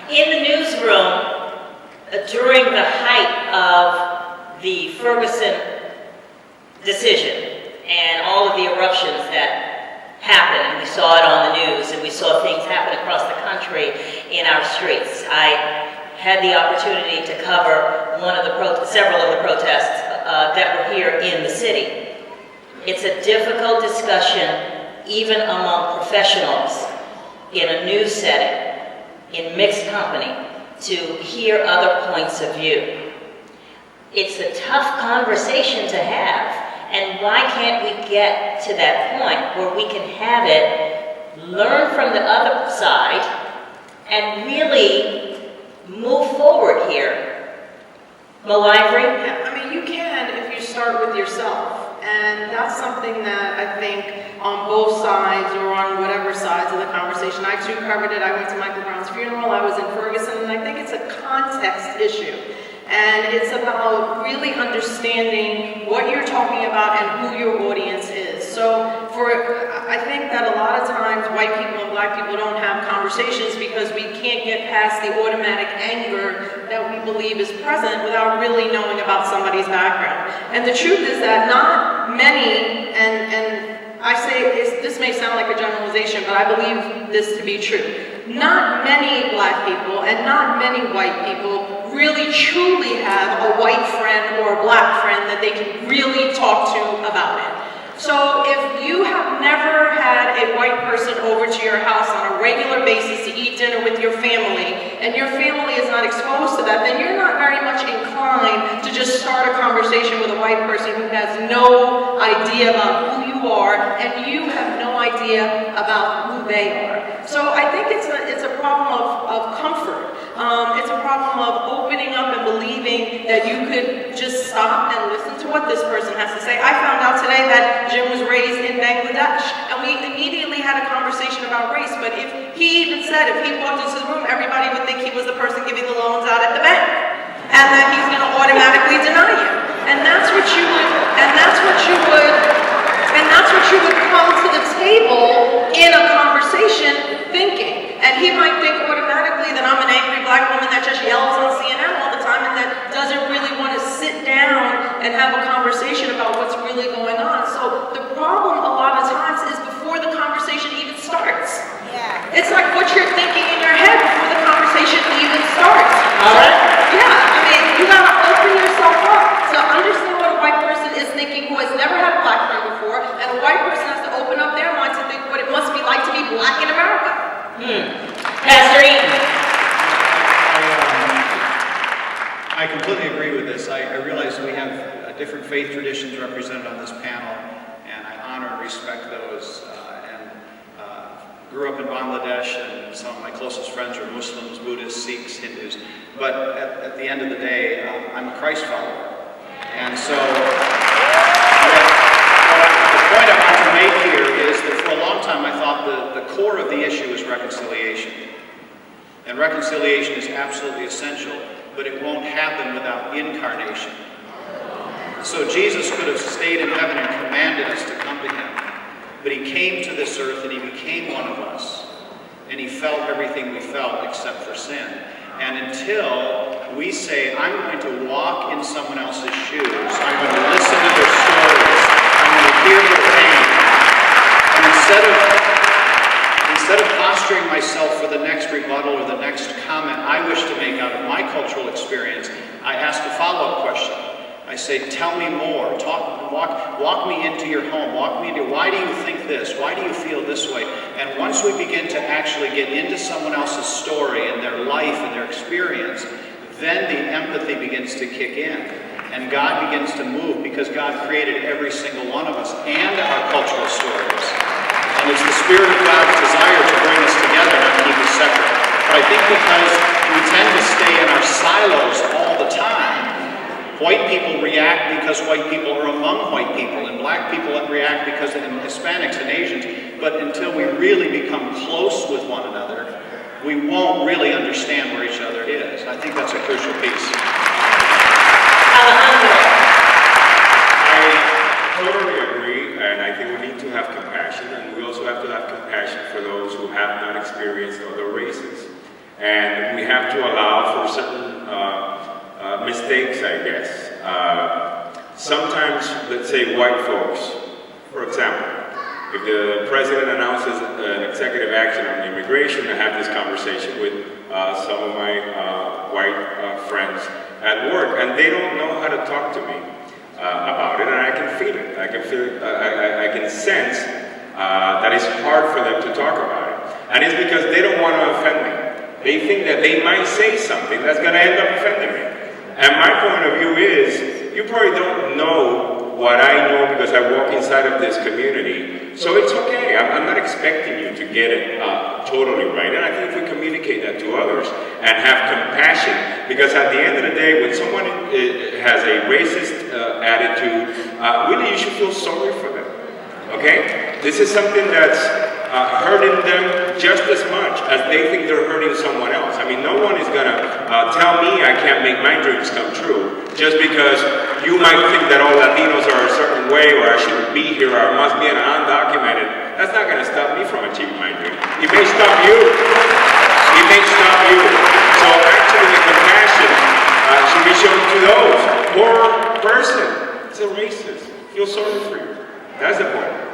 In the newsroom, during the height of the Ferguson decision and all of the eruptions that happened, and we saw it on the news, and we saw things happen across the country in our streets. I had the opportunity to cover several of the protests that were here in the city. It's a difficult discussion, even among professionals in a news setting, in mixed company, to hear other points of view. It's a tough conversation to have, and why can't we get to that point where we can have it, learn from the other side, and really move forward here? Malivering? Yeah, I mean, you can if you start with yourself. And that's something that I think on both sides or on whatever sides of the conversation. I too covered it. I went to Michael Brown's funeral. I was in Ferguson, and I think it's a context issue. And it's about really understanding what you're talking about and who your audience is. So I think that a lot of times white people and black people don't have conversations because we can't get past the automatic anger that we believe is present without really knowing about somebody's background. And the truth is that not many, and I say this may sound like a generalization, but I believe this to be true. Not many black people and not many white people really truly have a white friend or a black friend that they can really talk to about it. So if you have never had a white person over to your house on a regular basis to eat dinner with your family, and your family is not exposed to that, then you're not very much inclined to just start a conversation with a white person who has no idea about who you are, and you have no idea about who they are. So I think it's a problem of comfort. It's a problem of opening up and believing that you could just stop and listen to what this person has to say. I found out today that Jim was raised in Bangladesh, and we immediately had a conversation about race, but if he even said, if he walked into the room, everybody would think he was the person giving the loans out at the bank, and that he's going to automatically deny you. And that's what you would come to the table in a conversation thinking. And he might think automatically that I'm an angry black woman that just yells on CNN all the time and that doesn't really want to sit down and have a conversation about what's really going on. So the problem a lot of times is before the conversation even starts. Yeah. It's like what you're thinking in your head before the conversation even starts. All right. Yeah, I mean, you gotta open yourself up to understand what a white person is thinking who has never had a black friend before, and a white person has to open up their mind to think what it must be like to be black in America. Pastor Eaton. I completely agree with this. I realize we have different faith traditions represented on this panel, and I honor and respect those. Grew up in Bangladesh, and some of my closest friends are Muslims, Buddhists, Sikhs, Hindus. But at the end of the day, I'm a Christ follower. And so the point I want to make here is that for a long time I thought the core of the issue is reconciliation. And reconciliation is absolutely essential, but it won't happen without incarnation. So Jesus could have stayed in heaven and commanded us to come to him. But he came to this earth and he became one of us. And he felt everything we felt except for sin. And until we say, I'm going to walk in someone else's shoes, I'm going to listen to their stories, I'm going to hear their pain, and instead of posturing myself for the next rebuttal or the next comment I wish to make out of my cultural experience, I ask a follow-up question. I say, tell me more. Walk me into your home. Walk me into, why do you think this? Why do you feel this way? And once we begin to actually get into someone else's story and their life and their experience, then the empathy begins to kick in. And God begins to move because God created every single one of us and our cultural stories. And it's the Spirit of God's desire to bring us together, not keep us separate. But I think because we tend to stay in our silos all the time, white people react because white people are among white people, and black people react because of Hispanics and Asians. But until we really become close with one another, we won't really understand where each other is. I think that's a crucial piece. Alejandro. I totally agree, and I think we need to have compassion, and we also have to have compassion for those who have not experienced other races. And we have to allow for certain mistakes, I guess. Sometimes, let's say white folks, for example, if the president announces an executive action on immigration, I have this conversation with some of my white friends at work, and they don't know how to talk to me about it, and I can feel it. I can feel it. I can sense that it's hard for them to talk about it, and it's because they don't want to offend me. They think that they might say something that's going to end up offending me. And my point of view is, you probably don't know what I know because I walk inside of this community. So it's okay. I'm not expecting you to get it totally right. And I think if we communicate that to others and have compassion, because at the end of the day, when someone has a racist attitude, really you should feel sorry for them. Okay? This is something that's hurting them just as much as they think they're hurting someone else. I mean, no one is going to tell me I can't make my dreams come true just because you might think that all Latinos are a certain way, or I shouldn't be here, or I must be an undocumented. That's not going to stop me from achieving my dream. It may stop you. It may stop you. So actually the compassion should be shown to those. Poor person. It's a racist. Feel sorry for you. That's the point.